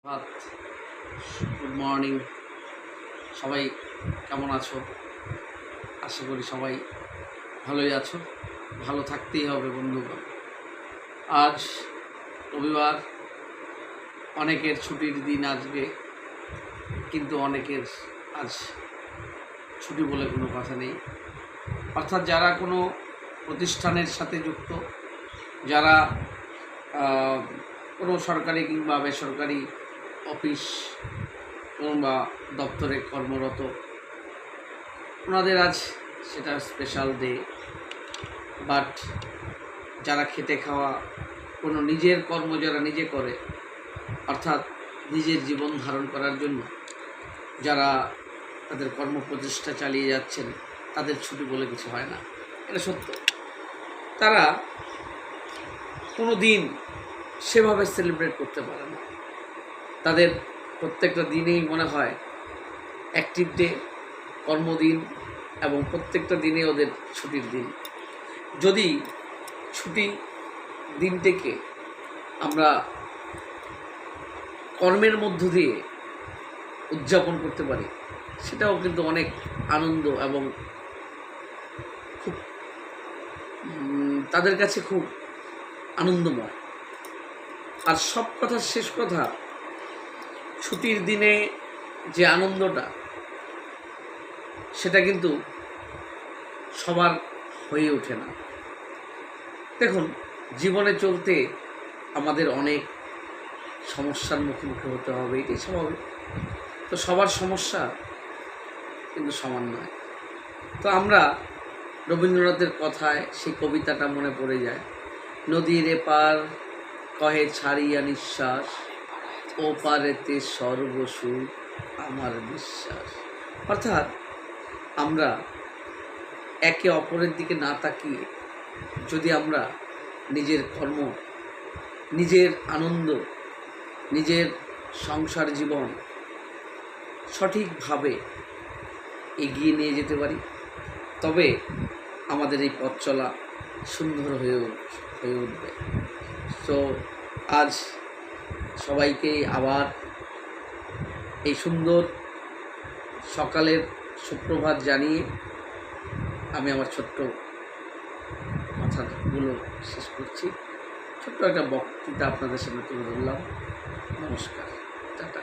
ভাত good morning. সবাই কেমন আছো? আশা করি সবাই ভালোই আছো। ভালো থাকতেই হবে বন্ধুগণ। আজ রবিবার, অনেকের ছুটির দিন আজকে, কিন্তু অনেকের আজ ছুটি বলে কোনো কথা নেই। অর্থাৎ যারা কোনো প্রতিষ্ঠানের সাথে যুক্ত, যারা কোনো সরকারি কিংবা বেসরকারি অফিস কিংবা দপ্তরে কর্মরত, ওনাদের আজ সেটা স্পেশাল ডে। বাট যারা খেটে খাওয়া, কোনো নিজের কর্ম যারা নিজে করে, অর্থাৎ নিজের জীবন ধারণ করার জন্য যারা তাদের কর্মপ্রচেষ্টা চালিয়ে যাচ্ছেন, তাদের ছুটি বলে কিছু হয় না, এটা সত্য। তারা কোনো দিন সেভাবে সেলিব্রেট করতে পারে না। তাদের প্রত্যেকটা দিনেই মনে হয় অ্যাক্টিভ ডে, কর্মদিন, এবং প্রত্যেকটা দিনে ওদের ছুটির দিন। যদি ছুটি দিনটিকে আমরা কর্মের মধ্য দিয়ে উদযাপন করতে পারি, সেটাও কিন্তু অনেক আনন্দ এবং খুব তাদের কাছে খুব আনন্দময়। আর সব কথার শেষ কথা, ছুটির দিনে যে আনন্দটা, সেটা কিন্তু সবার হয়ে ওঠে না। দেখুন, জীবনে চলতে আমাদের অনেক সমস্যার মুখোমুখি হতে হবে, এটাই স্বাভাবিক। তো সবার সমস্যা কিন্তু সমান নয়। তো আমরা রবীন্দ্রনাথের কথায় সেই কবিতাটা মনে পড়ে যায়, নদীর এপার কহে ছাড়িয়া নিঃশ্বাস, ও পারেতে সর্বসুখ আমার বিশ্বাস। অর্থাৎ আমরা একে অপরের দিকে না তাকিয়ে যদি আমরা নিজের কর্ম, নিজের আনন্দ, নিজের সংসার জীবন সঠিকভাবে এগিয়ে নিয়ে যেতে পারি, তবে আমাদের এই পথ চলা সুন্দর হয়ে উঠবে। তো আজ সবাইকে আবার এই সুন্দর সকালের সুপ্রভাত জানিয়ে আমি আমার ছোট্ট কথাগুলো শেষ করছি। ছোট্ট একটা বক্তৃতা আপনাদের সামনে তুলে ধরলাম। নমস্কার, টাটা।